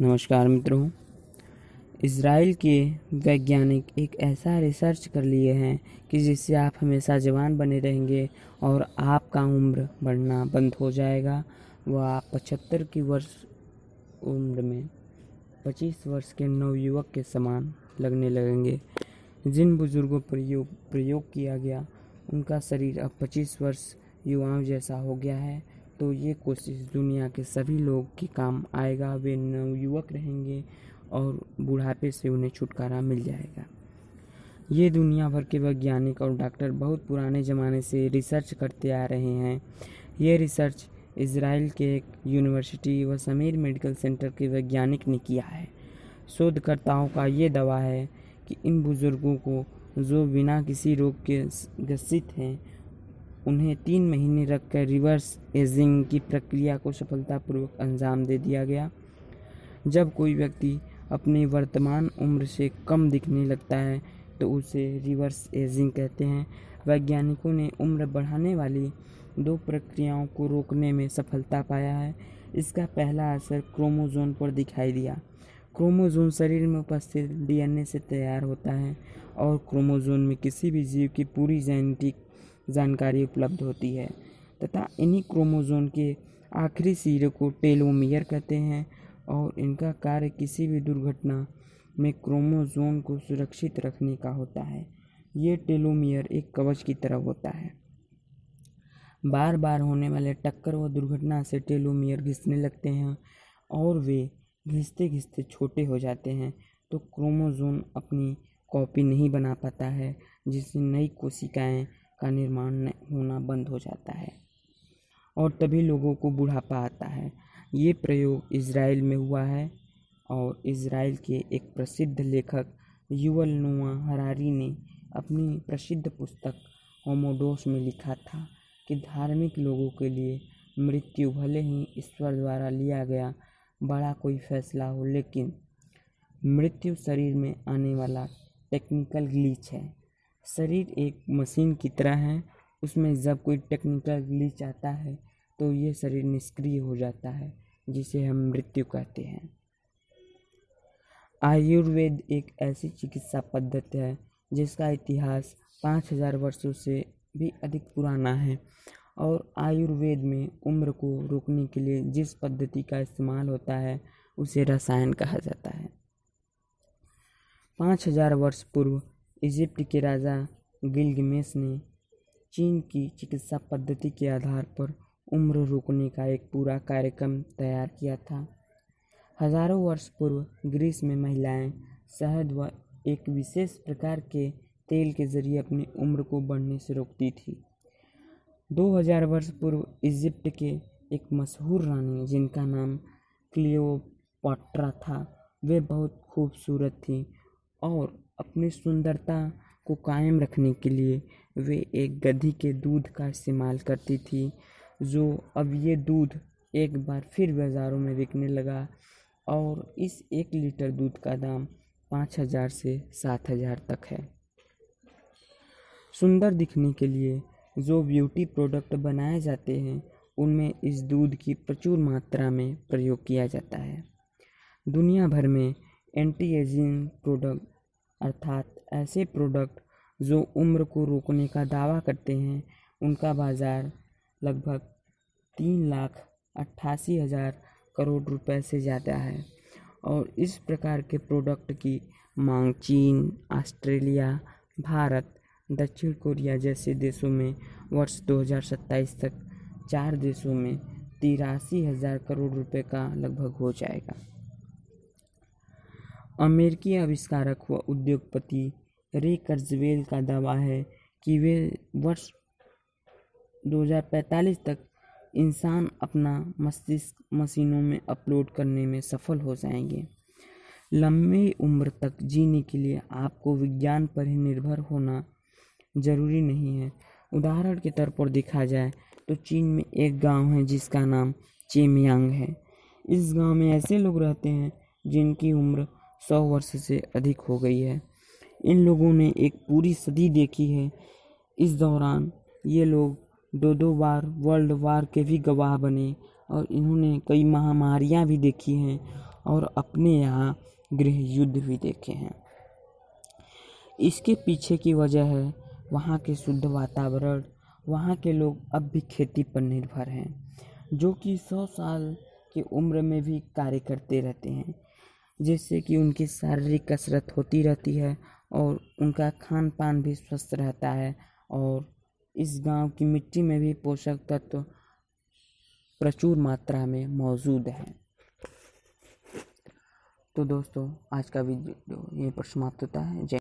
नमस्कार मित्रों। इज़राइल के वैज्ञानिक एक ऐसा रिसर्च कर लिए हैं कि जिससे आप हमेशा जवान बने रहेंगे और आपका उम्र बढ़ना बंद हो जाएगा। वह आप 75 की वर्ष उम्र में 25 वर्ष के नवयुवक के समान लगने लगेंगे। जिन बुजुर्गों पर प्रयोग किया गया उनका शरीर अब 25 वर्ष युवाओं जैसा हो गया है, तो ये कोशिश दुनिया के सभी लोग के काम आएगा। वे नवयुवक रहेंगे और बुढ़ापे से उन्हें छुटकारा मिल जाएगा। ये दुनिया भर के वैज्ञानिक और डॉक्टर बहुत पुराने ज़माने से रिसर्च करते आ रहे हैं। ये रिसर्च इज़राइल के एक यूनिवर्सिटी व समीर मेडिकल सेंटर के वैज्ञानिक ने किया है। शोधकर्ताओं का ये दावा है कि इन बुजुर्गों को जो बिना किसी रोग के ग्रसित हैं, उन्हें 3 महीने रखकर रिवर्स एजिंग की प्रक्रिया को सफलतापूर्वक अंजाम दे दिया गया। जब कोई व्यक्ति अपनी वर्तमान उम्र से कम दिखने लगता है तो उसे रिवर्स एजिंग कहते हैं। वैज्ञानिकों ने उम्र बढ़ाने वाली 2 प्रक्रियाओं को रोकने में सफलता पाया है। इसका पहला असर क्रोमोसोम पर दिखाई दिया। क्रोमोसोम शरीर में उपस्थित डीएनए से तैयार होता है और क्रोमोसोम में किसी भी जीव की पूरी जेनेटिक जानकारी उपलब्ध होती है तथा इन्हीं क्रोमोसोम के आखिरी सिरे को टेलोमियर कहते हैं और इनका कार्य किसी भी दुर्घटना में क्रोमोसोम को सुरक्षित रखने का होता है। ये टेलोमियर एक कवच की तरह होता है। बार बार होने वाले टक्कर व दुर्घटना से टेलोमियर घिसने लगते हैं और वे घिसते घिसते छोटे हो जाते हैं, तो क्रोमोसोम अपनी कॉपी नहीं बना पाता है, जिससे नई कोशिकाएं का निर्माण होना बंद हो जाता है और तभी लोगों को बुढ़ापा आता है। ये प्रयोग इज़राइल में हुआ है और इज़राइल के एक प्रसिद्ध लेखक युवल नोआ हरारी ने अपनी प्रसिद्ध पुस्तक होमोडोस में लिखा था कि धार्मिक लोगों के लिए मृत्यु भले ही ईश्वर द्वारा लिया गया बड़ा कोई फैसला हो, लेकिन मृत्यु शरीर में आने वाला टेक्निकल ग्लिच है। शरीर एक मशीन की तरह है, उसमें जब कोई टेक्निकल ग्लिच आता है तो ये शरीर निष्क्रिय हो जाता है, जिसे हम मृत्यु कहते हैं। आयुर्वेद एक ऐसी चिकित्सा पद्धति है जिसका इतिहास 5000 वर्षों से भी अधिक पुराना है और आयुर्वेद में उम्र को रोकने के लिए जिस पद्धति का इस्तेमाल होता है उसे रसायन कहा जाता है। 5000 वर्ष पूर्व इजिप्ट के राजा गिलगमेश ने चीन की चिकित्सा पद्धति के आधार पर उम्र रोकने का एक पूरा कार्यक्रम तैयार किया था। हजारों वर्ष पूर्व ग्रीस में महिलाएं शहद व एक विशेष प्रकार के तेल के जरिए अपनी उम्र को बढ़ने से रोकती थी। 2000 वर्ष पूर्व इजिप्ट के एक मशहूर रानी जिनका नाम क्लियोपाट्रा था, वे बहुत खूबसूरत थी और अपनी सुंदरता को कायम रखने के लिए वे एक गधी के दूध का इस्तेमाल करती थी, जो अब ये दूध एक बार फिर बाज़ारों में बिकने लगा और इस 1 लीटर दूध का दाम 5000 से 7000 तक है। सुंदर दिखने के लिए जो ब्यूटी प्रोडक्ट बनाए जाते हैं उनमें इस दूध की प्रचुर मात्रा में प्रयोग किया जाता है। दुनिया भर में एंटी एजिंग प्रोडक्ट अर्थात ऐसे प्रोडक्ट जो उम्र को रोकने का दावा करते हैं, उनका बाज़ार लगभग 3,88,000 करोड़ रुपए से ज़्यादा है और इस प्रकार के प्रोडक्ट की मांग चीन, ऑस्ट्रेलिया, भारत, दक्षिण कोरिया जैसे देशों में वर्ष 2027 तक 4 देशों में 83,000 करोड़ रुपए का लगभग हो जाएगा। अमेरिकी आविष्कारक व उद्योगपति रे कुrzweil का दावा है कि वे वर्ष 2045 तक इंसान अपना मस्तिष्क मशीनों में अपलोड करने में सफल हो जाएंगे। लंबी उम्र तक जीने के लिए आपको विज्ञान पर ही निर्भर होना जरूरी नहीं है। उदाहरण के तौर पर देखा जाए तो चीन में एक गांव है जिसका नाम चेमियांग है। इस गांव में ऐसे लोग रहते हैं जिनकी उम्र 100 वर्ष से अधिक हो गई है। इन लोगों ने एक पूरी सदी देखी है। इस दौरान ये लोग 2 बार वर्ल्ड वार के भी गवाह बने और इन्होंने कई महामारियां भी देखी हैं और अपने यहाँ गृह युद्ध भी देखे हैं। इसके पीछे की वजह है वहाँ के शुद्ध वातावरण। वहाँ के लोग अब भी खेती पर निर्भर हैं, जो कि 100 साल की उम्र में भी कार्य करते रहते हैं, जिससे कि उनकी शारीरिक कसरत होती रहती है और उनका खान पान भी स्वस्थ रहता है। और इस गांव की मिट्टी में भी पोषक तत्व प्रचुर मात्रा में मौजूद हैं। तो दोस्तों, आज का वीडियो यहीं पर समाप्त होता है। जय